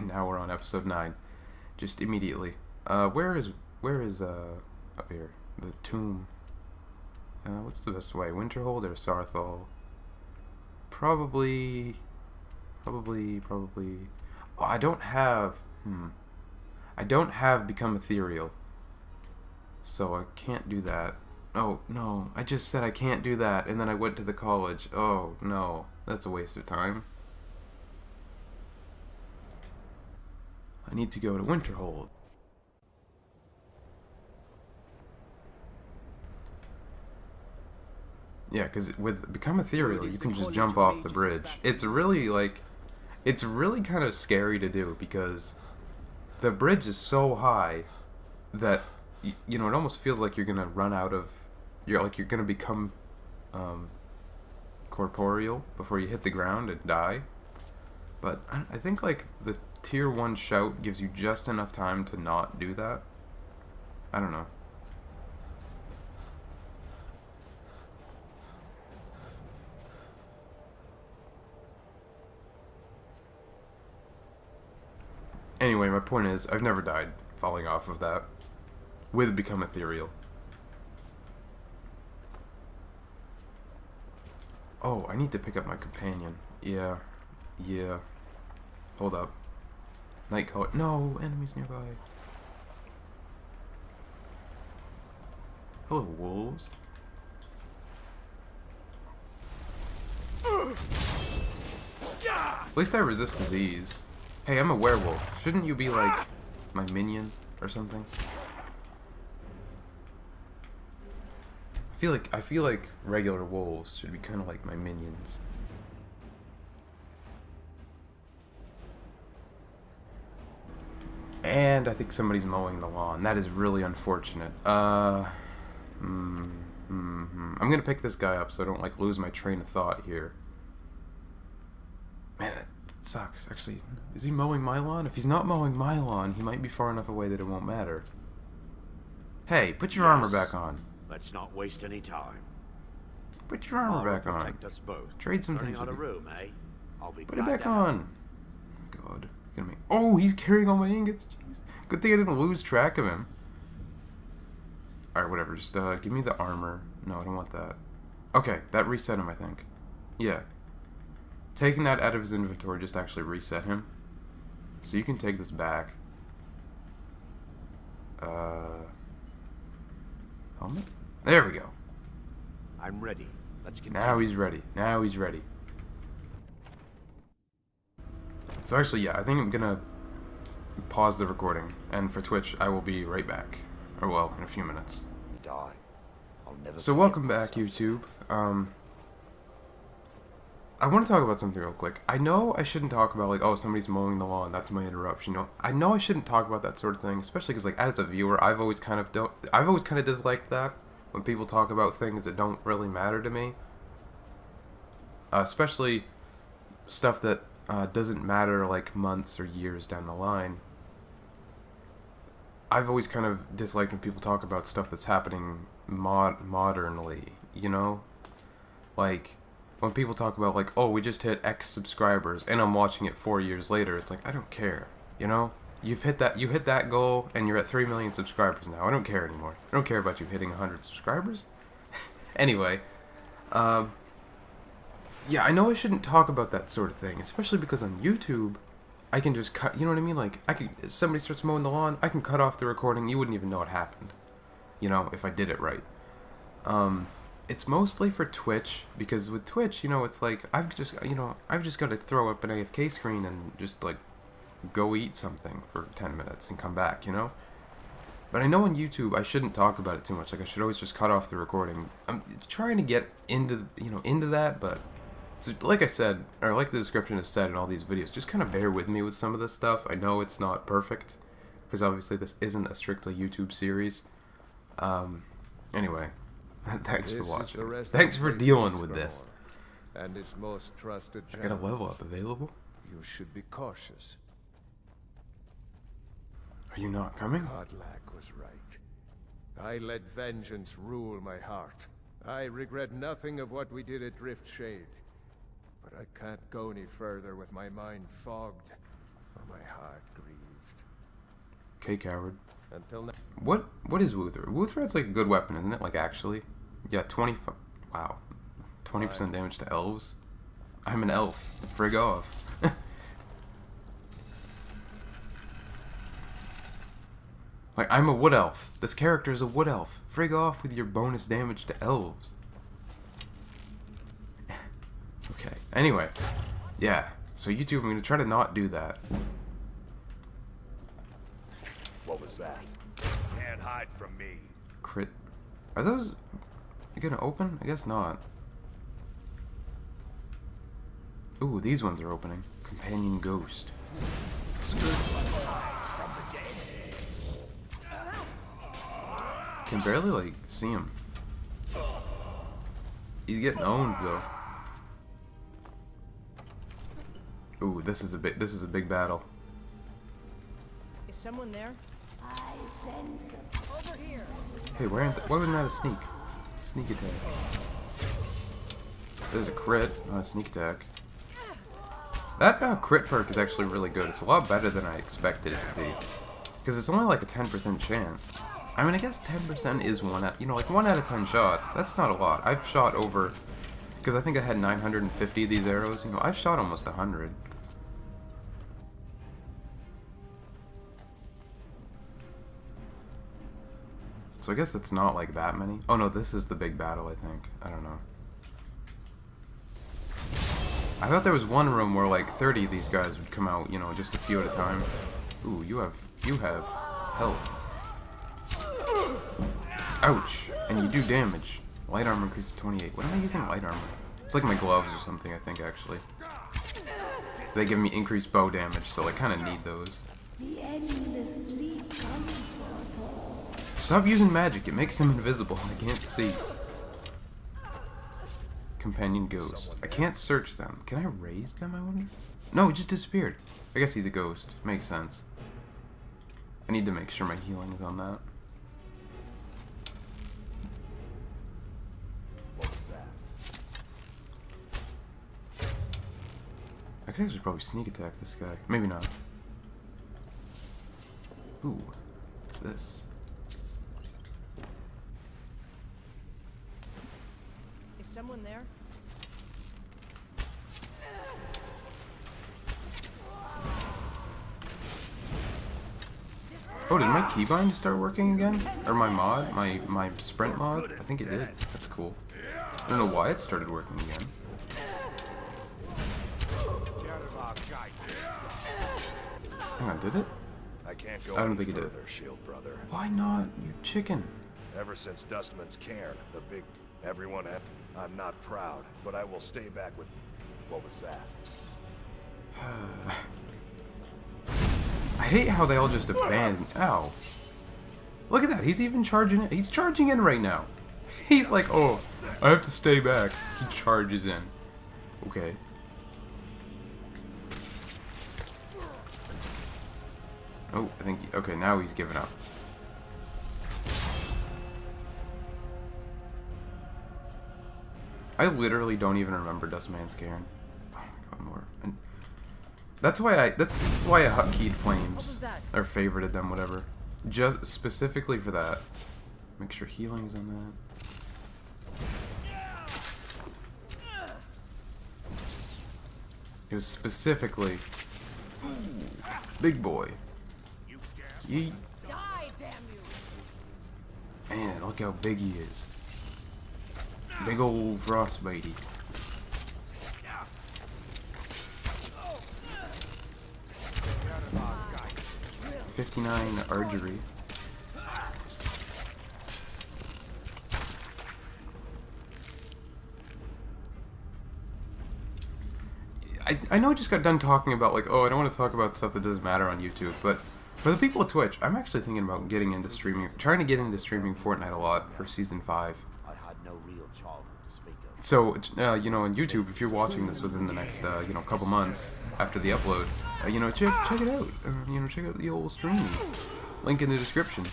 And now we're on episode 9. Just immediately. Where is up here? The tomb. What's the best way? Winterhold or Sarthal? Probably. Oh, I don't have. I don't have Become Ethereal. So I can't do that. Oh, no. I just said I can't do that, and then I went to the college. Oh, no. That's a waste of time. I need to go to Winterhold. Yeah, because with Become Ethereal, you can just jump off the bridge. It's really, kind of scary to do, because the bridge is so high that, it almost feels like you're going to run out of... You're going to become corporeal before you hit the ground and die. But I think, the Tier 1 shout gives you just enough time to not do that. I don't know. Anyway, my point is, I've never died falling off of that with Become Ethereal. Oh, I need to pick up my companion. Yeah. Hold up. Night coat. No, enemies nearby. Hello, wolves. At least I resist disease. Hey, I'm a werewolf. Shouldn't you be like my minion or something? I feel like regular wolves should be kind of like my minions. And I think somebody's mowing the lawn. That is really unfortunate. I'm gonna pick this guy up so I don't lose my train of thought here. Man, it sucks. Actually, is he mowing my lawn? If he's not mowing my lawn, he might be far enough away that it won't matter. Hey, put your armor back on. Let's not waste any time. Put your armor back on. Protect us both. Trade some things out with of you. room, eh? I'll be Put it back on. God. Oh, he's carrying all my ingots. Jeez. Good thing I didn't lose track of him. Alright, whatever. Just give me the armor. No, I don't want that. Okay, that reset him, I think. Yeah. Taking that out of his inventory just actually reset him. So you can take this back. Helmet? There we go. I'm ready. Let's continue. Now he's ready. So actually, yeah, I think I'm gonna pause the recording, and for Twitch, I will be right back. Or well, in a few minutes. So welcome back, YouTube. I want to talk about something real quick. I know I shouldn't talk about oh, somebody's mowing the lawn, that's my interruption. I know I shouldn't talk about that sort of thing, especially because as a viewer, I've always kind of disliked that when people talk about things that don't really matter to me. Especially stuff that doesn't matter months or years down the line. I've always kind of disliked when people talk about stuff that's happening modernly, when people talk about oh, we just hit X subscribers and I'm watching it 4 years later, it's I don't care, you hit that goal and you're at 3 million subscribers now. I don't care anymore. I don't care about you hitting 100 subscribers. Anyway, yeah, I know I shouldn't talk about that sort of thing, especially because on YouTube, I can just cut, you know what I mean? If somebody starts mowing the lawn, I can cut off the recording, you wouldn't even know it happened, if I did it right. It's mostly for Twitch, because with Twitch, it's I've just got to throw up an AFK screen and just, go eat something for 10 minutes and come back, But I know on YouTube, I shouldn't talk about it too much, I should always just cut off the recording. I'm trying to get into, into that, but... So, like I said, or like the description has said in all these videos, just kind of bear with me with some of this stuff. I know it's not perfect, because obviously this isn't a strictly YouTube series. Anyway, thanks for watching. Thanks for dealing with this. And its most trusted I got a level up available. You should be cautious. Are you not coming? Kodlak was right. I let vengeance rule my heart. I regret nothing of what we did at Driftshade. But I can't go any further with my mind fogged. for my heart grieved. Okay, coward. Until now. What is Wuther? Wuther's like a good weapon, isn't it? Like actually, yeah, 25. Wow, 20% damage to elves. I'm an elf. Frig off. Like I'm a wood elf. This character is a wood elf. Frig off with your bonus damage to elves. Okay. Anyway, yeah. So YouTube, I'm gonna try to not do that. What was that? Can't hide from me. Crit. Are those gonna open? I guess not. Ooh, these ones are opening. Companion Ghost. Can barely like see him. He's getting owned though. Ooh, this is a big battle. Is someone there? I sense Over here. Hey, why wasn't that a sneak? Sneak attack. There's a crit, not a sneak attack. That crit perk is actually really good. It's a lot better than I expected it to be. Because it's only like a 10% chance. I mean, I guess 10% is one out of 10 shots. That's not a lot. I've shot over, because I think I had 950 of these arrows. You know, I've shot almost 100. So I guess that's not like that many. Oh no, this is the big battle, I think. I don't know. I thought there was one room where like 30 of these guys would come out, you know, just a few at a time. Ooh, you have health. Ouch! And you do damage. Light armor increases 28. What am I using light armor? It's like my gloves or something, I think, actually. They give me increased bow damage, so I kind of need those. the endless sleep comes for us all. Stop using magic. It makes them invisible. I can't see. Companion Ghost. I can't search them. Can I raise them, I wonder? No, it just disappeared. I guess he's a ghost. Makes sense. I need to make sure my healing is on that. What was that? I could actually probably sneak attack this guy. Maybe not. Ooh. What's this? Is someone there? Oh, did my keybind start working again? Or my mod? My sprint mod? I think it did. That's cool. I don't know why it started working again. Hang on, did it? I can't go I don't any think it did. further, Shield brother. Why not, you chicken? Ever since Dustman's cairn, the big everyone had. I'm not proud, but I will stay back with. What was that? I hate how they all just abandon. Ow. Look at that. He's even charging in. He's charging in right now. He's like, oh, I have to stay back. He charges in. Okay. Oh, I think. Okay, now he's giving up. I literally don't even remember Dustman's Cairn. Oh my god, more. And that's why I hotkeyed Flames or favorited them, whatever. Just specifically for that. Make sure healing's on that. It was specifically big boy. Yeet. Die, damn you! Man, look how big he is. Big old frostbitey. $59 archery. I know I just got done talking about like, oh, I don't want to talk about stuff that doesn't matter on YouTube, but for the people at Twitch, I'm actually thinking about getting into streaming, trying to get into streaming Fortnite a lot for Season 5. I had no real childhood to speak of. So, you know, on YouTube, if you're watching this within the next, you know, couple months after the upload, you know, check it out. You know, check out the old stream. Link in the description.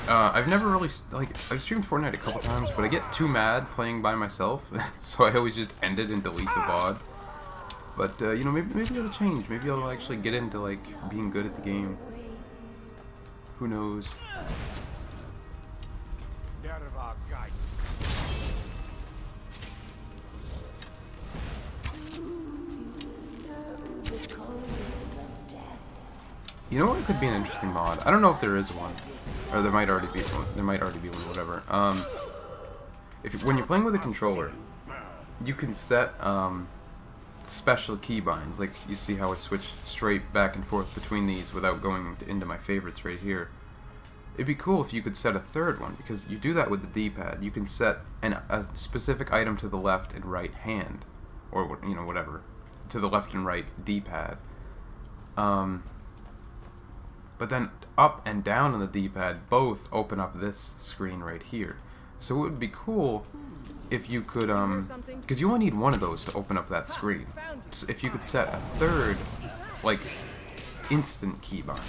I've never really, like, I've streamed Fortnite a couple times, but I get too mad playing by myself, so I always just end it and delete the VOD. But you know, maybe it'll change. Maybe I'll actually get into like being good at the game. Who knows? Out of our guidance. You know what could be an interesting mod? I don't know if there is one, or there might already be one. There might already be one. Whatever. When you're playing with a controller, you can set special keybinds. Like you see how I switch straight back and forth between these without going into my favorites right here. It'd be cool if you could set a third one, because you do that with the D-pad. You can set a specific item to the left and right hand, or you know, whatever, to the left and right D-pad. But then up and down on the D-pad both open up this screen right here. So it would be cool if you could, because you only need one of those to open up that screen. So if you could set a third, like, instant keybind.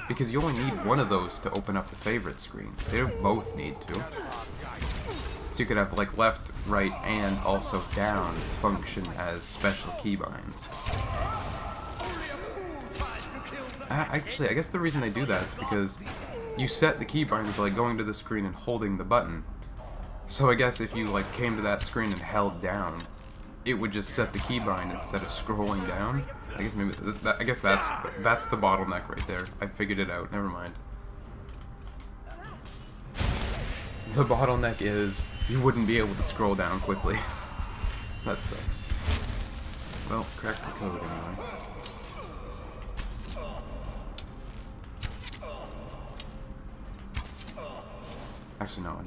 Because you only need one of those to open up the favorite screen. They don't both need to. So you could have, like, left, right, and also down function as special keybinds. Actually, I guess the reason they do that is because you set the keybind to like going to the screen and holding the button. So I guess if you like came to that screen and held down, it would just set the keybind instead of scrolling down. I guess that's the bottleneck right there. I figured it out. Never mind. The bottleneck is you wouldn't be able to scroll down quickly. That sucks. Well, crack the code anyway. Actually, no,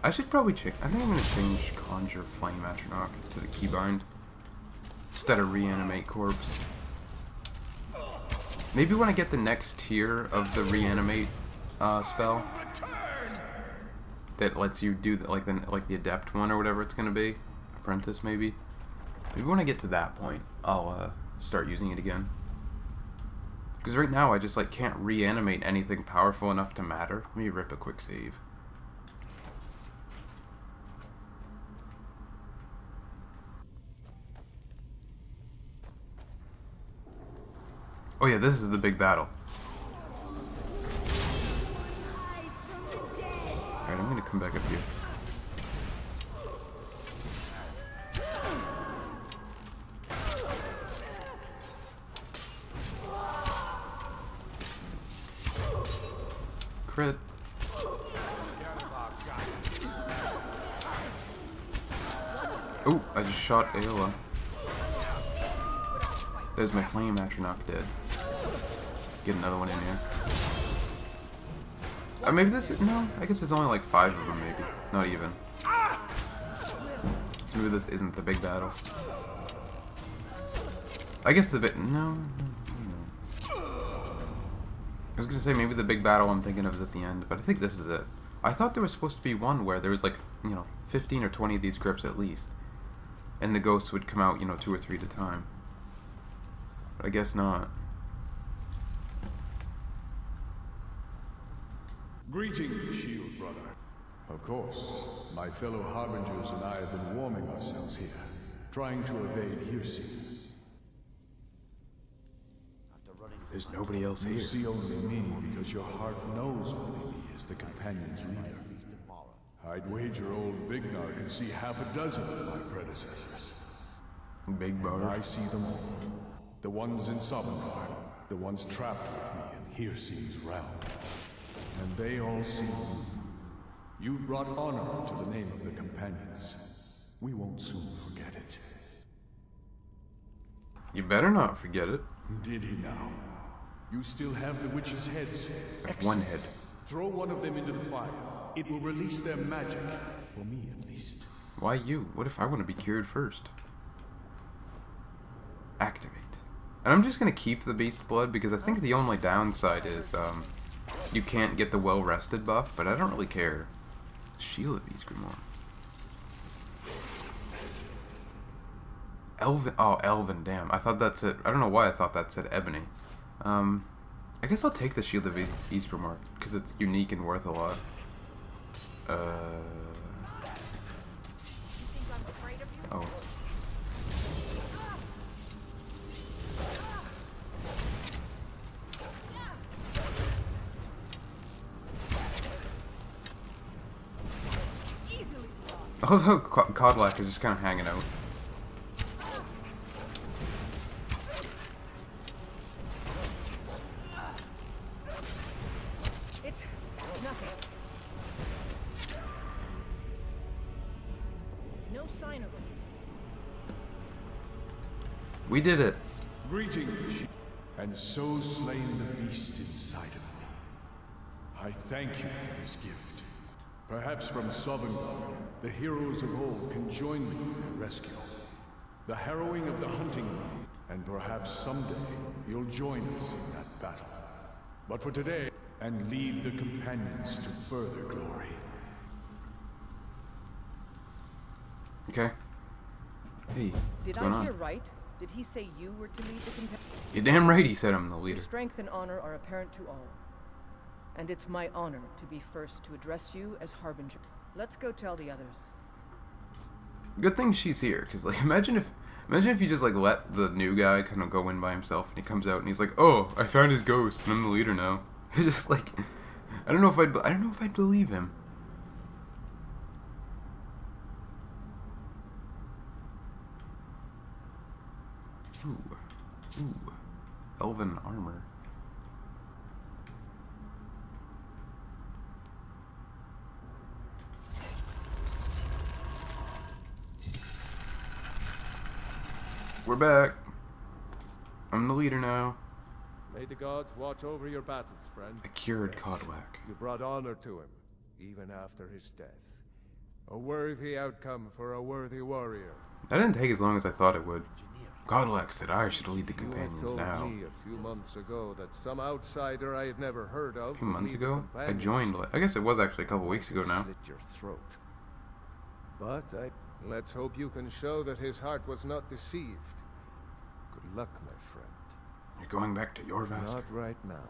I should probably check. I think I'm going to change Conjure Flame Atronach to the keybind instead of Reanimate Corpse. Maybe when I get the next tier of the Reanimate spell that lets you do like the Adept one or whatever it's going to be, Apprentice maybe. Maybe when I get to that point, I'll start using it again. Because right now I just like can't reanimate anything powerful enough to matter. Let me rip a quick save. Oh yeah, this is the big battle. Alright, I'm gonna come back up here. Crit. Oh, I just shot Ayla. There's my Flame Atronach dead. Get another one in here. Maybe this is, no, I guess there's only like 5 of them maybe. Not even. So maybe this isn't the big battle. I guess the bit, no. I was gonna say maybe the big battle I'm thinking of is at the end, but I think this is it. I thought there was supposed to be one where there was like, you know, 15 or 20 of these grips at least. And the ghosts would come out, you know, 2 or 3 at a time. But I guess not. Greetings, Shield Brother. Of course, my fellow Harbingers and I have been warming ourselves here, trying to evade hearsay. There's nobody else here. You see only me because your heart knows only me as the companion's leader. I'd wager old Vignar can see half a dozen of my predecessors. Big bar. I see them all. The ones in Sovngarde, the ones trapped with me in Hearse's realm. And they all see you. You've brought honor to the name of the companions. We won't soon forget it. You better not forget it. Did he now? You still have the witches' heads. One head. Throw one of them into the fire. It will release their magic. For me, at least. Why you? What if I want to be cured first? Activate. And I'm just going to keep the Beast Blood because I think the only downside is you can't get the well-rested buff, but I don't really care. Shield of Beast Grimoire. Elven. Oh, Elven, damn. I thought that said. I don't know why I thought that said Ebony. I guess I'll take the Shield of Beast Grimoire because it's unique and worth a lot. Oh. I love how Kodlak is just kind of hanging out. It's nothing. No sign of him. We did it. Greetings, and so slain the beast inside of me. I thank you for this gift. Perhaps from Sovngarde, the heroes of old can join me in their rescue. The harrowing of the hunting ground, and perhaps someday you'll join us in that battle. But for today, and lead the companions to further glory. Okay. Hey, Did what's going I hear on? right? Did he say you were to lead the companion? You're damn right he said I'm the Your leader. strength and honor are apparent to all. And it's my honor to be first to address you as Harbinger. Let's go tell the others. Good thing she's here, because, like, imagine if you just, like, let the new guy kind of go in by himself, and he comes out and he's like, oh, I found his ghost, and I'm the leader now. It's just, like, I don't know if I'd believe him. Ooh. Elven armor. We're back. I'm the leader now. May the gods watch over your battles, friend. I cured Kodlak. You brought honor to him, even after his death. A worthy outcome for a worthy warrior. That didn't take as long as I thought it would. Kodlak said I should lead the You had companions told now. me a few months ago that some outsider I had never heard of. A few would months lead the ago? I companions. joined, I guess it was actually a couple weeks ago now. Slit your throat. But let's hope you can show that his heart was not deceived. Good luck, my friend. You're going back to Jorvask? Not right now.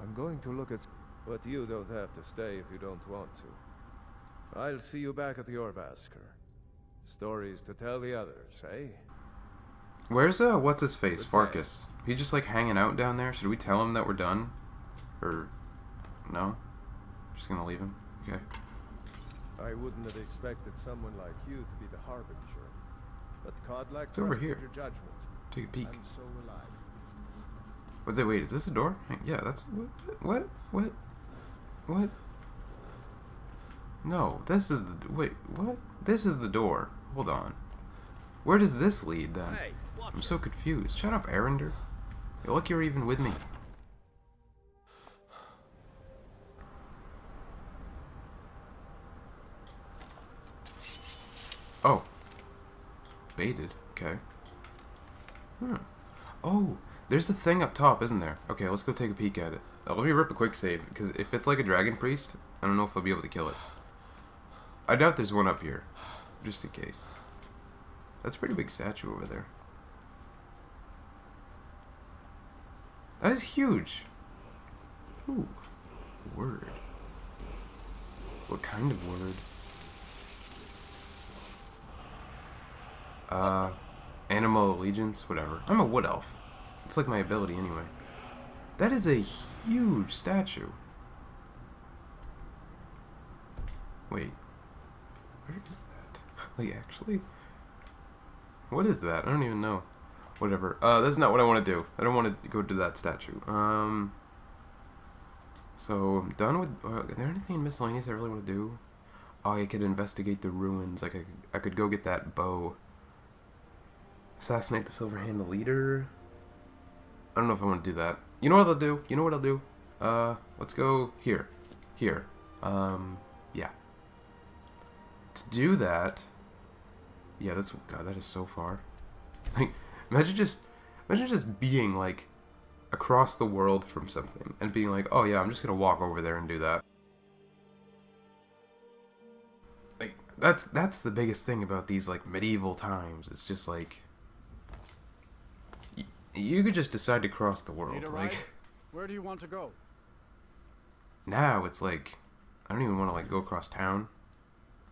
I'm going to look at... But you don't have to stay if you don't want to. I'll see you back at the Jorvasker. Stories to tell the others, eh? Where's, what's his face? Good Farkas. He just, like, hanging out down there? Should we tell him that we're done? Or... no? Just gonna leave him? Okay. I wouldn't have expected someone like you to be the Harbinger. But Kodlak It's over trusted here. your judgment. Take a peek. And so will I. What's it? Wait, is this a door? Yeah, that's... What? No, this is the... Wait, what? This is the door. Hold on. Where does this lead, then? Hey, watch I'm so confused. Shut up, Arender. Hey, look, you're even with me. Oh. Baited. Okay. Oh, there's a thing up top, isn't there? Okay, let's go take a peek at it. Let me rip a quick save, because if it's like a dragon priest, I don't know if I'll be able to kill it. I doubt there's one up here, just in case. That's a pretty big statue over there. That is huge. Ooh, word. What kind of word? Animal allegiance, whatever. I'm a wood elf. It's like my ability anyway. That is a huge statue. Wait. Where is that? Like, actually? What is that? I don't even know. Whatever. That's not what I want to do. I don't want to go to that statue. So, I'm done with... is there anything in miscellaneous I really want to do? Oh, I could investigate the ruins. Like, I could go get that bow. Assassinate the Silver-Hand leader. I don't know if I want to do that. You know what I'll do? You know what I'll do? Let's go here. Here. Yeah. To do that... Yeah, that's... God, that is so far. Like, imagine just being, like, across the world from something. And being like, oh yeah, I'm just gonna walk over there and do that. Like, that's the biggest thing about these, like, medieval times. It's just, like... You could just decide to cross the world. Need a Like... ride? Where do you want to go? Now it's like... I don't even want to, like, go across town.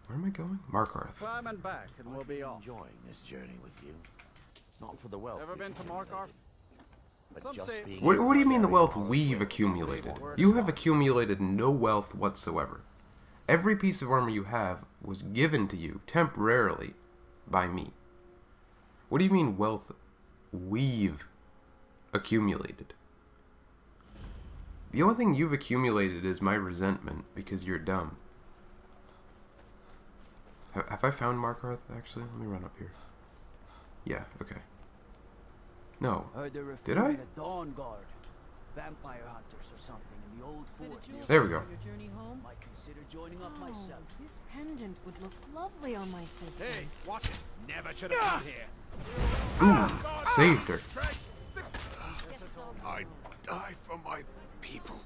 Where am I going? Markarth. Climb and back, and we'll be off. Enjoying this journey with you. Not for the wealth. Ever we've been to accumulated, Markarth? but Some just say- being What able do you to mean the carry wealth on we've with accumulated? great You work. have accumulated no wealth whatsoever. Every piece of armor you have was given to you temporarily by me. What do you mean wealth we've accumulated? The only thing you've accumulated is my resentment because you're dumb. Have I found Markarth, actually? Let me run up here. Yeah, okay. No. Did I? The Dawn Guard. Vampire hunters or something in the old fort. There we go. Your journey home? Might consider joining up myself. This pendant would look lovely on my sister. Hey, watch it. Never should have come here. Ooh, saved her. I die for my people.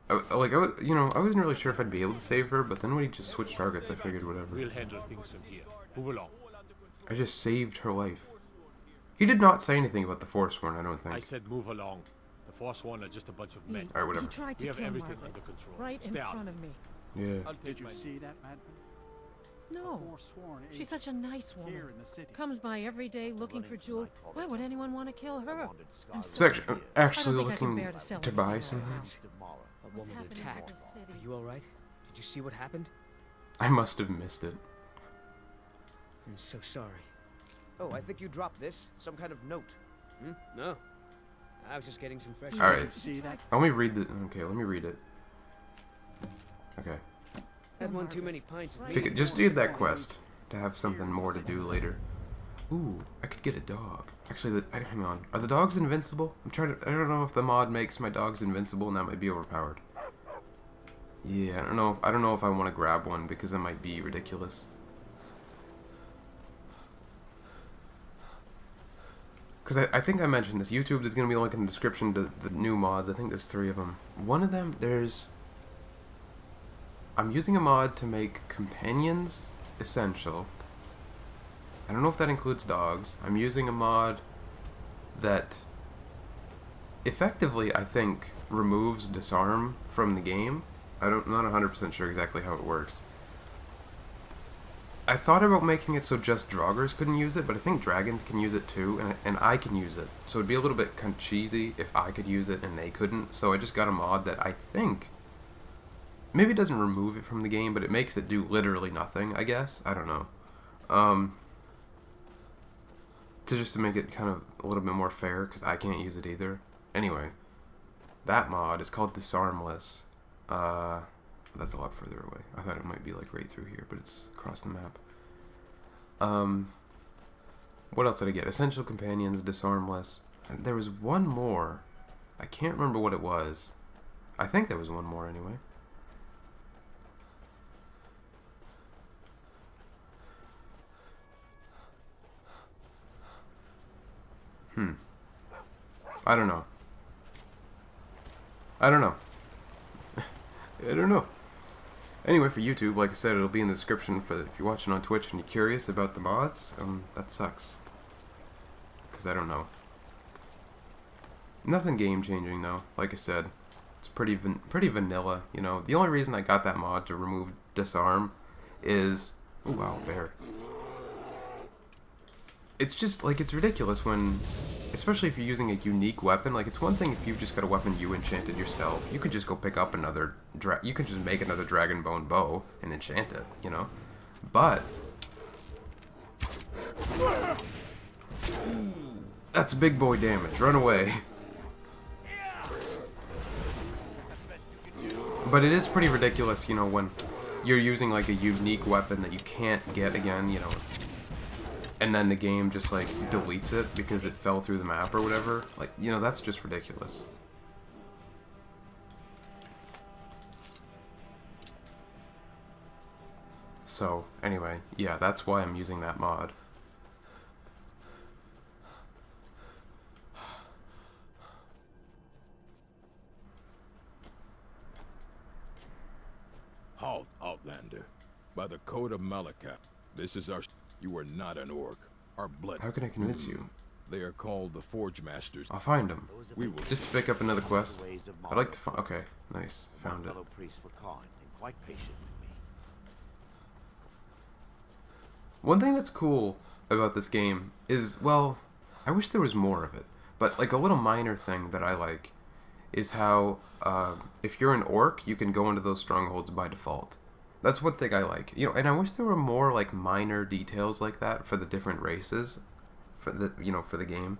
I wasn't really sure if I'd be able to save her, but then when he just switched targets, I figured whatever. We'll handle things from here. Move along. I just saved her life. He did not say anything about the Forsworn, I don't think. I said move along. The Forsworn are just a bunch of men. Alright, whatever. He tried We to have kill everything Margaret, under control. right in Stay out. front of me. Yeah. Did you see that madman? No. Forsworn She's such a nice woman. here in the city. Comes by every day looking for jewels. Why would anyone want to kill her? I'm It's so actually I don't think I can looking bear to sell to anything buy right something. now. A What's woman happening to attacked. the city? Are you alright? Did you see what happened? I must have missed it. I'm so sorry. Oh, I think you dropped this. Some kind of note. No. I was just getting some fresh... Alright. See that? Let me read the... Okay, let me read it. Okay. Had one too many pints of Pick it. Just did that quest to have something more to do later. Ooh, I could get a dog. Actually, hang on. Are the dogs invincible? I don't know if the mod makes my dogs invincible, and that might be overpowered. Yeah, I don't know if I want to grab one because that might be ridiculous. Because I think I mentioned this. YouTube is going to be linked in the description to the new mods. I think there's 3 of them. One of them, I'm using a mod to make companions essential. I don't know if that includes dogs. I'm using a mod that effectively, I think, removes disarm from the game. I'm not 100% sure exactly how it works. I thought about making it so just Draugrs couldn't use it, but I think dragons can use it too, and I can use it. So it'd be a little bit kind of cheesy if I could use it and they couldn't. So I just got a mod that I think maybe it doesn't remove it from the game, but it makes it do literally nothing, I guess. I don't know. To make it kind of a little bit more fair, because I can't use it either. Anyway, that mod is called Disarmless. That's a lot further away. I thought it might be like right through here, but it's across the map. What else did I get? Essential Companions, Disarmless. And there was one more. I can't remember what it was. I think there was one more anyway. I don't know. I don't know. Anyway, for YouTube, like I said, it'll be in the description for if you're watching on Twitch and you're curious about the mods. That sucks. Because I don't know. Nothing game-changing, though. Like I said, it's pretty vanilla, you know. The only reason I got that mod to remove disarm is... Oh, wow, bear. It's just, like, it's ridiculous when... Especially if you're using a unique weapon. Like, it's one thing if you've just got a weapon you enchanted yourself. You could just go pick up another... You can just make another dragon bone bow and enchant it, you know? But... That's big boy damage. Run away. But it is pretty ridiculous, you know, when you're using, like, a unique weapon that you can't get again, you know... And then the game just, like, deletes it because it fell through the map or whatever. Like, you know, that's just ridiculous. So, anyway, yeah, that's why I'm using that mod. Halt, Outlander. By the code of Malakath, this is our... You are not an orc. Our blood... How can I convince you? They are called the Forge Masters. I'll find them. We will... Just to pick up another quest. I'd like to find... Okay, nice. Found it. Fellow priests were kind and quite patient with me. One thing that's cool about this game is, well, I wish there was more of it. But, like, a little minor thing that I like is how, if you're an orc, you can go into those strongholds by default. That's one thing I like. You know, and I wish there were more like minor details like that for the different races, for the for the game.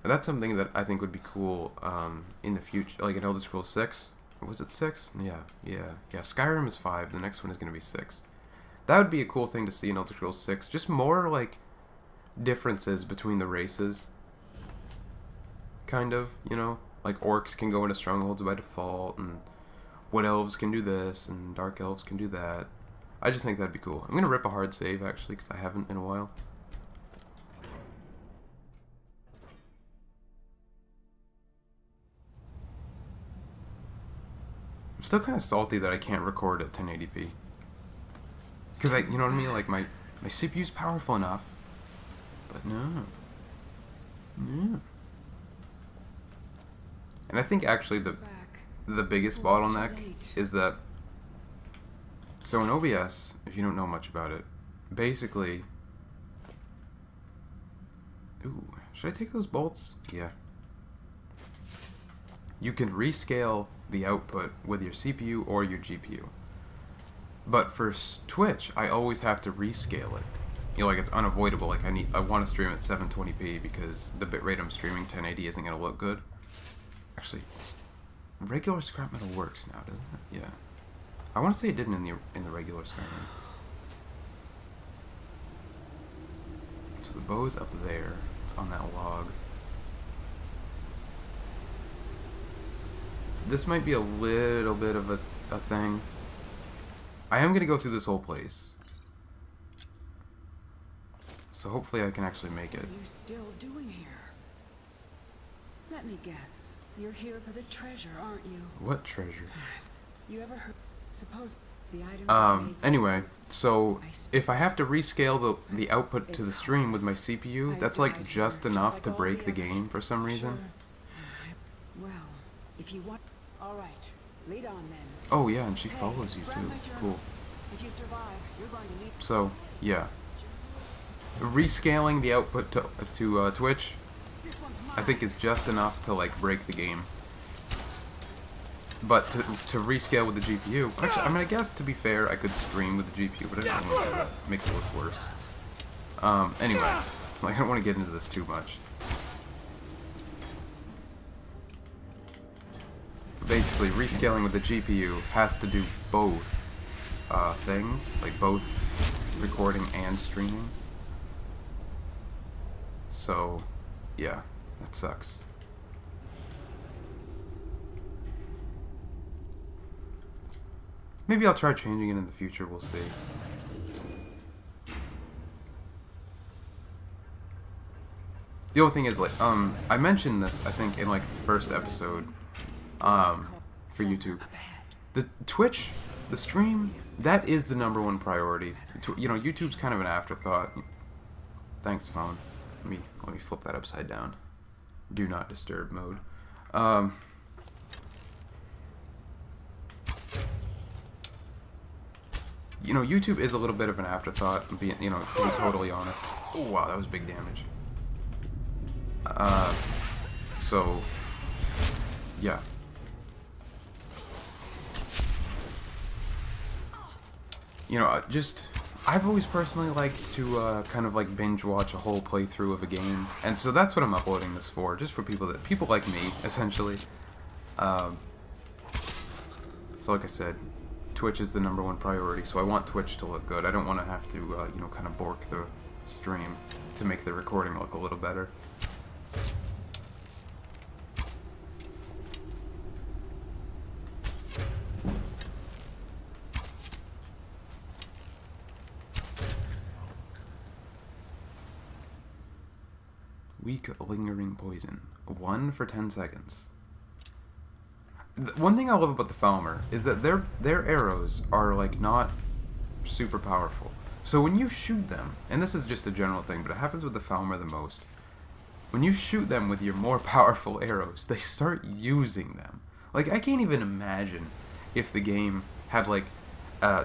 And that's something that I think would be cool in the future, like in Elder Scrolls 6. Was it 6? Yeah. Skyrim is 5. The next one is gonna be 6. That would be a cool thing to see in Elder Scrolls 6. Just more like differences between the races. Kind of, like orcs can go into strongholds by default, and wood elves can do this, and dark elves can do that. I just think that'd be cool. I'm gonna rip a hard save actually, because I haven't in a while. I'm still kind of salty that I can't record at 1080p. Because you know what I mean? Like my CPU's powerful enough, but no. And I think actually the biggest bottleneck is that, so in OBS, if you don't know much about it, basically, ooh, should I take those bolts? Yeah. You can rescale the output with your CPU or your GPU. But for Twitch, I always have to rescale it. Like it's unavoidable. Like I want to stream at 720p because the bitrate I'm streaming 1080 isn't gonna look good. Actually, regular scrap metal works now, doesn't it? Yeah. I want to say it didn't in the regular Skyrim. So the bow's up there. It's on that log. This might be a little bit of a thing. I am gonna go through this whole place. So hopefully I can actually make it. What are you still doing here? Let me guess. You're here for the treasure, aren't you? What treasure? You ever heard? Suppose the items. Anyway, so if I have to rescale the output to the stream with my CPU, that's like just enough to break the game for some reason. Well, if you want, all right. Lead on then. Oh yeah, and she follows you too. Cool. If you survive, you're going to need. So yeah, rescaling the output to Twitch, I think is just enough to like break the game. But to rescale with the GPU, actually, I mean, I guess to be fair, I could stream with the GPU, but I don't want to do that. It makes it look worse. Anyway, like, I don't want to get into this too much. Basically, rescaling with the GPU has to do both things, like both recording and streaming. So, yeah, that sucks. Maybe I'll try changing it in the future, we'll see. The only thing is, like, I mentioned this, I think, in, like, the first episode, for YouTube. The Twitch, the stream, that is the #1 priority. You know, YouTube's kind of an afterthought. Thanks, phone. Let me flip that upside down. Do not disturb mode. You know, YouTube is a little bit of an afterthought, to be totally honest. Oh, wow, that was big damage. So, yeah. You know, I've always personally liked to kind of like binge watch a whole playthrough of a game, and so that's what I'm uploading this for, just for people like me, essentially. So like I said, Twitch is the #1 priority, so I want Twitch to look good. I don't want to have to, you know, kind of bork the stream to make the recording look a little better. Weak lingering poison. 1 for 10 seconds. One thing I love about the Falmer is that their arrows are like not super powerful. So when you shoot them, and this is just a general thing, but it happens with the Falmer the most. When you shoot them with your more powerful arrows, they start using them. Like, I can't even imagine if the game had like,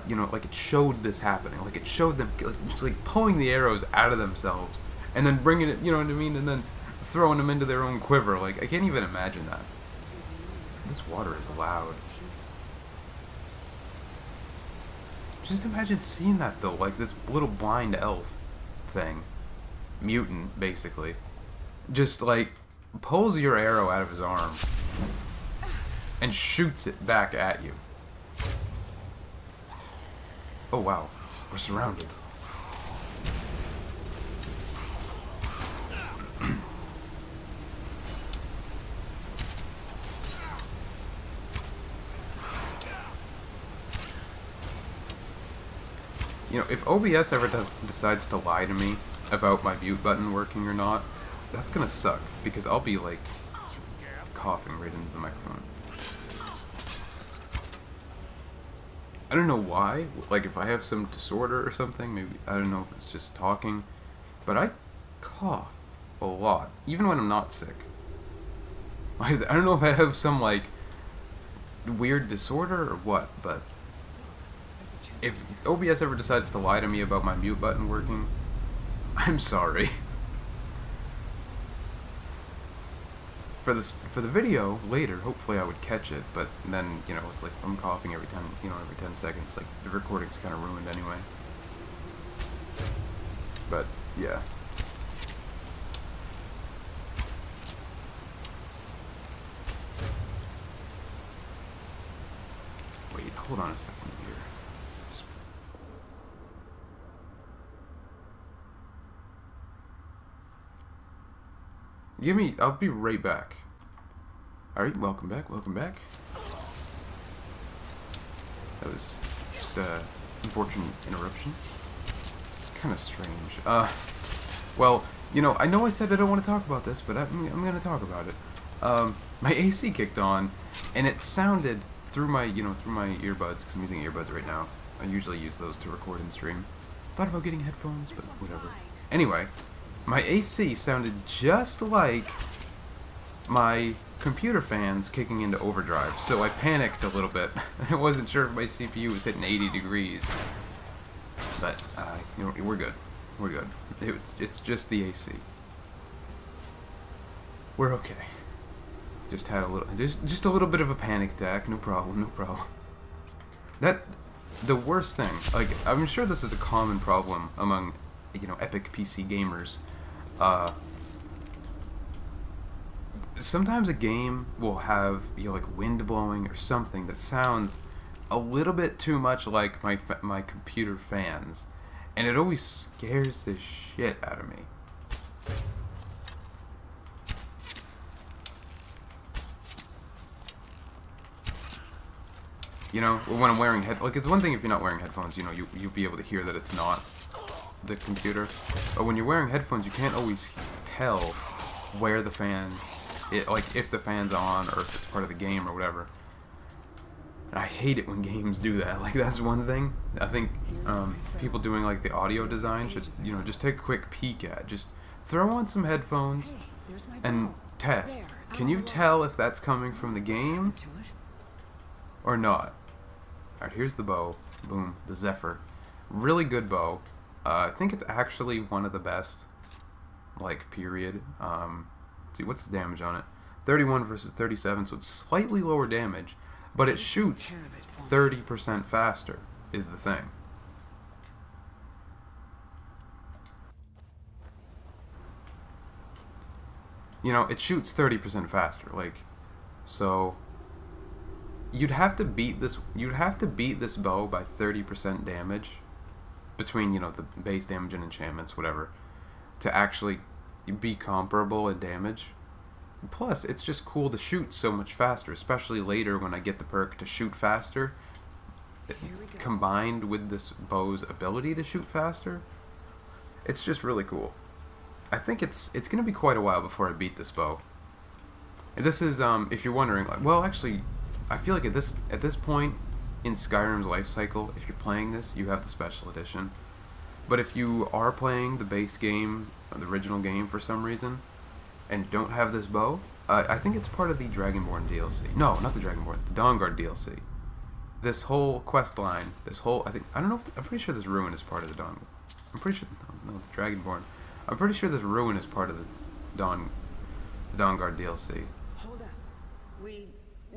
you know, like it showed this happening. Like it showed them just like pulling the arrows out of themselves and then bringing it, you know what I mean, and then throwing them into their own quiver. Like, I can't even imagine that. This water is loud. Just imagine seeing that though, like this little blind elf thing, mutant basically, just like pulls your arrow out of his arm and shoots it back at you. Oh wow, we're surrounded. You know, if OBS ever decides to lie to me about my mute button working or not, that's gonna suck, because I'll be like coughing right into the microphone. I don't know why, like if I have some disorder or something, maybe, I don't know if it's just talking, but I cough a lot, even when I'm not sick. I don't know if I have some like weird disorder or what, but if OBS ever decides to lie to me about my mute button working, I'm sorry. For the video later, hopefully I would catch it, but then, you know, it's like I'm coughing every 10 seconds, like the recording's kind of ruined anyway. But yeah. Wait, hold on a second here. I'll be right back. Alright, welcome back, welcome back. That was just a unfortunate interruption. Kind of strange. Well, you know I said I don't want to talk about this, but I'm gonna talk about it. My AC kicked on, and it sounded through my, through my earbuds, because I'm using earbuds right now. I usually use those to record and stream. Thought about getting headphones, but whatever. Anyway, my AC sounded just like my computer fans kicking into overdrive, so I panicked a little bit. I wasn't sure if my CPU was hitting 80 degrees. But, we're good. We're good. It's just the AC. We're okay. Just had a little bit of a panic attack. No problem, no problem. The worst thing, like, I'm sure this is a common problem among, epic PC gamers. Sometimes a game will have, like wind blowing or something that sounds a little bit too much like my computer fans, and it always scares the shit out of me. When I'm wearing it's one thing if you're not wearing headphones, you'll be able to hear that it's not the computer. But when you're wearing headphones, you can't always tell where the fan, if the fan's on or if it's part of the game or whatever. And I hate it when games do that. Like, that's one thing I think people doing like the audio design should, just take a quick peek at. Just throw on some headphones and test. Can you tell if that's coming from the game or not? Alright, here's the bow. Boom, the Zephyr. Really good bow. I think it's actually one of the best, like, period. Let's see, what's the damage on it? 31 versus 37, so it's slightly lower damage, but it shoots 30% faster, is the thing. It shoots 30% faster, like, so you'd have to beat this bow by 30% damage between, the base damage and enchantments, whatever, to actually be comparable in damage. Plus, it's just cool to shoot so much faster, especially later when I get the perk to shoot faster, combined with this bow's ability to shoot faster. It's just really cool. I think it's gonna be quite a while before I beat this bow. And this is, if you're wondering, like, well, actually, I feel like at this point in Skyrim's life cycle, if you're playing this, you have the special edition. But if you are playing the base game, the original game for some reason, and don't have this bow, I think it's part of the Dragonborn DLC. No, not the Dragonborn, the Dawnguard DLC. This whole quest line, I'm pretty sure this ruin is part of the Dawn. I'm pretty sure, no, it's Dragonborn. I'm pretty sure this ruin is part of the Dawnguard DLC. Hold up.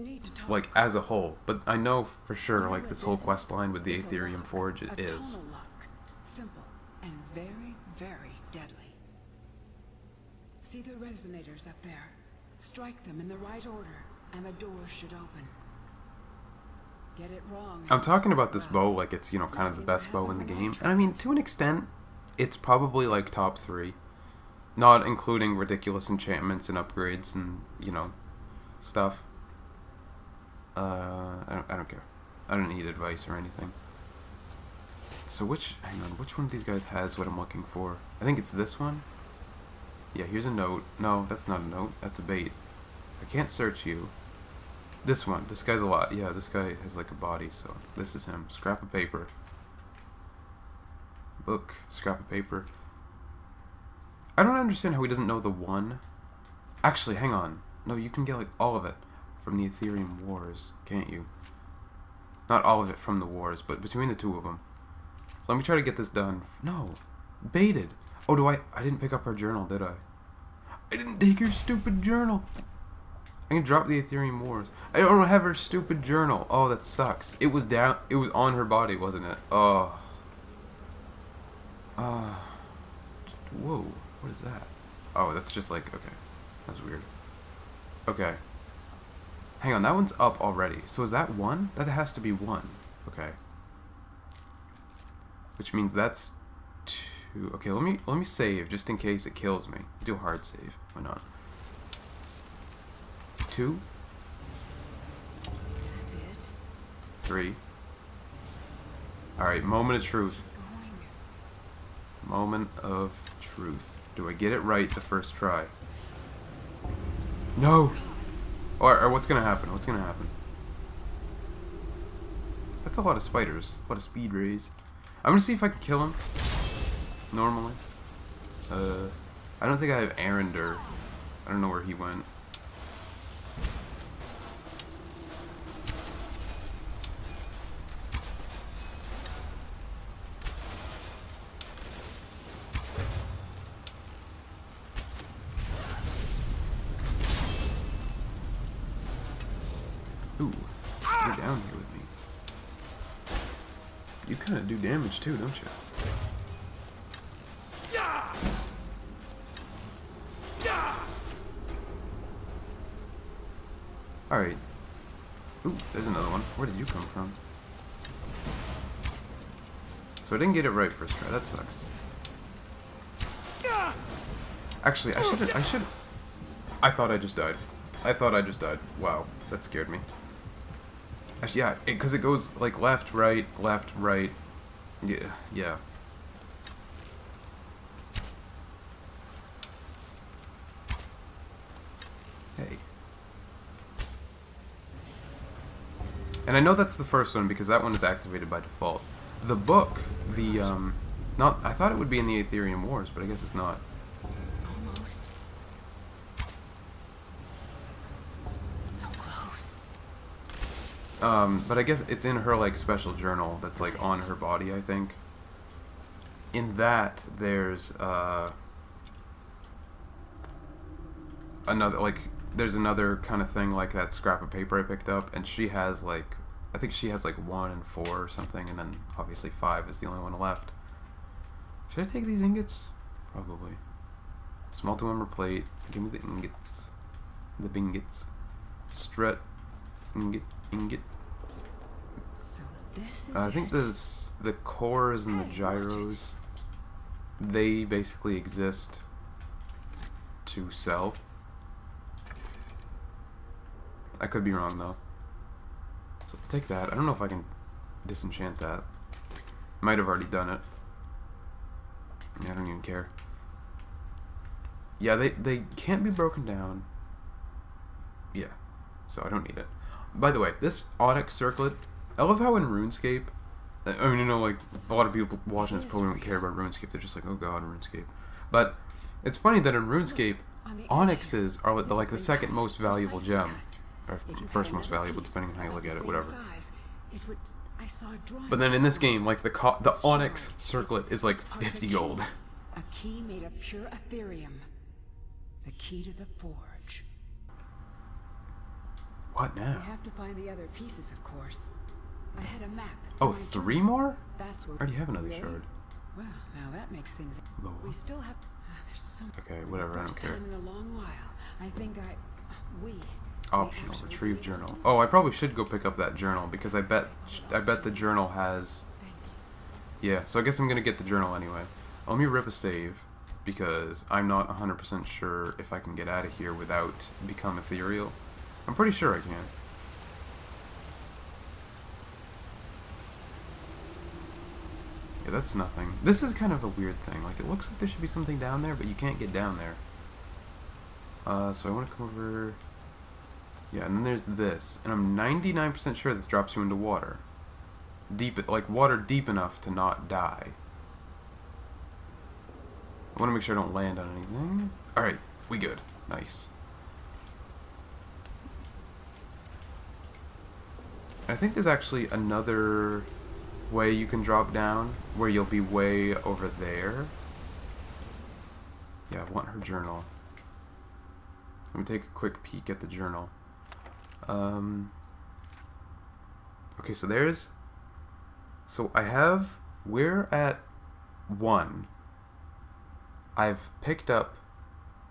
need to talk. like as a whole, but I know for sure like this whole quest line with the Aetherium Forge A is. tonal lock. Simple and very, very deadly. See the resonators up there? Strike them in the right order, and the doors should open. Get it wrong. I'm talking about this bow like it's, you know, kind of the best bow in the game. And I mean, to an extent, it's probably like top 3. Not including ridiculous enchantments and upgrades and, you know, stuff. I don't care. I don't need advice or anything. So hang on, which one of these guys has what I'm looking for? I think it's this one. Yeah, here's a note. No, that's not a note. That's a bait. I can't search you. This one. This guy's a lot. Yeah, this guy has like a body, so this is him. Scrap of paper. Book. Scrap of paper. I don't understand how he doesn't know the one. Actually, hang on. No, you can get like all of it from the Aetherium Wars, can't you? Not all of it from the wars, but between the two of them. So let me try to get this done. No. Baited. Oh, I didn't pick up her journal, did I? I didn't take her stupid journal. I can drop the Aetherium Wars. I don't have her stupid journal. Oh, that sucks. It was down. It was on her body, wasn't it? Oh. Whoa. What is that? Oh, that's just like, okay. That's weird. Okay. Hang on, that one's up already. So is that 1? That has to be 1. Okay. Which means that's 2. Okay, let me save just in case it kills me. Do a hard save. Why not? 2. That's it. 3. Alright, moment of truth. Moment of truth. Do I get it right the first try? No! Or what's gonna happen? What's gonna happen? That's a lot of spiders. A lot of speed rays. I'm gonna see if I can kill him. Normally. I don't think I have Arender. I don't know where he went. Ooh, you're down here with me. You kind of do damage too, don't you? Alright. Ooh, there's another one. Where did you come from? So I didn't get it right first try. That sucks. Actually, I should. I thought I just died. Wow, that scared me. Actually, yeah, because it goes like left, right. Yeah. Hey. And I know that's the first one because that one is activated by default. The book, I thought it would be in the Aetherium Wars, but I guess it's not. Almost. So close. But I guess it's in her like special journal that's like on her body, I think. In that there's another kind of thing like that scrap of paper I picked up, and she has like, I think she has like 1 and 4 or something, and then obviously 5 is the only one left. Should I take these ingots? Probably. Small to armor plate. Give me the ingots. The bingots. Strut. Ingot. So this is I think the cores and the gyros, they basically exist to sell. I could be wrong though. So I'll take that. I don't know if I can disenchant that. Might have already done it. Yeah, I don't even care. Yeah, they can't be broken down. Yeah, so I don't need it. By the way, this Onyx circlet, I love how in RuneScape, I mean, you know, like, a lot of people watching this probably don't care about RuneScape. They're just like, oh god, RuneScape. But it's funny that in RuneScape, Onyxes are like the second most valuable gem. Or first most valuable, depending on how you look at it, whatever. But then in this game, like, the Onyx circlet is like 50 gold. A key made of pure Aetherium. The key to the forge. What now? We have to find the other pieces, of course. I had a map. Oh, in my 3 journal. more? That's where I already have another Really? shard. Well, now that makes things. Lol. We still have. There's some. Okay, For whatever, the I don't first care. time in a long while, I think we. Optional, actually retrieve be able journal. to do Oh, I this. probably should go pick up that journal because I bet the journal has. Thank you. Yeah, so I guess I'm gonna get the journal anyway. Let me rip a save because I'm not 100% sure if I can get out of here without become ethereal. I'm pretty sure I can. Yeah, that's nothing. This is kind of a weird thing. Like, it looks like there should be something down there, but you can't get down there. So I want to come over... Yeah, and then there's this. And I'm 99% sure this drops you into water. Deep, like, water deep enough to not die. I want to make sure I don't land on anything. Alright, we good. Nice. I think there's actually another way you can drop down where you'll be way over there. Yeah, I want her journal. Let me take a quick peek at the journal. Okay, so there's... So I have... We're at 1. I've picked up...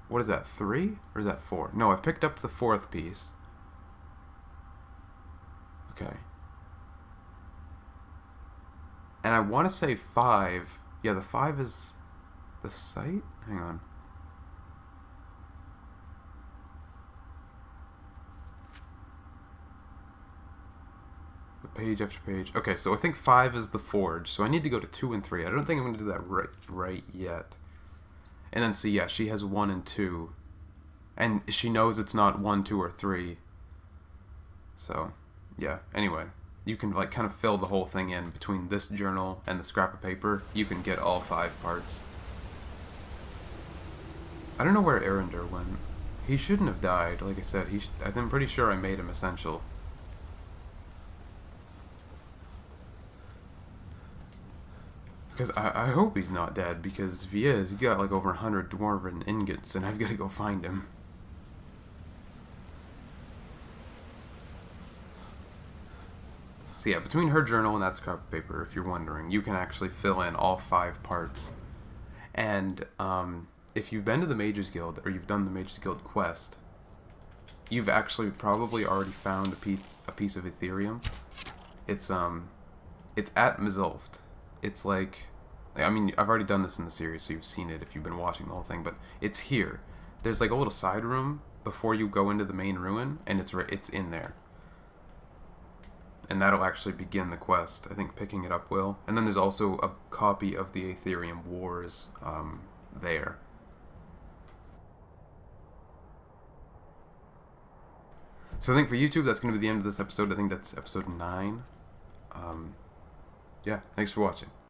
What is that, 3? Or is that 4? No, I've picked up the 4th piece. Okay. And I want to say 5. Yeah, the 5 is the site? Hang on. The page after page. Okay, so I think 5 is the forge. So I need to go to 2 and 3. I don't think I'm going to do that right yet. And then see, yeah, she has 1 and 2. And she knows it's not 1, 2, or 3. So, yeah. Anyway, you can like kind of fill the whole thing in between this journal and the scrap of paper. You can get all 5 parts. I don't know where Arender went. He shouldn't have died. Like I said, I'm pretty sure I made him essential. Because I hope he's not dead, because if he is, he's got like over 100 dwarven ingots, and I've got to go find him. So yeah, between her journal and that scrap of paper, if you're wondering, you can actually fill in all 5 parts. And if you've been to the Mages Guild, or you've done the Mages Guild quest, you've actually probably already found a piece of Ethereum. It's at Mizulft. It's like, I mean, I've already done this in the series, so you've seen it if you've been watching the whole thing, but it's here. There's like a little side room before you go into the main ruin, and it's in there. And that'll actually begin the quest. I think picking it up will. And then there's also a copy of the Aetherium Wars there. So I think for YouTube, that's going to be the end of this episode. I think that's episode 9. Yeah, thanks for watching.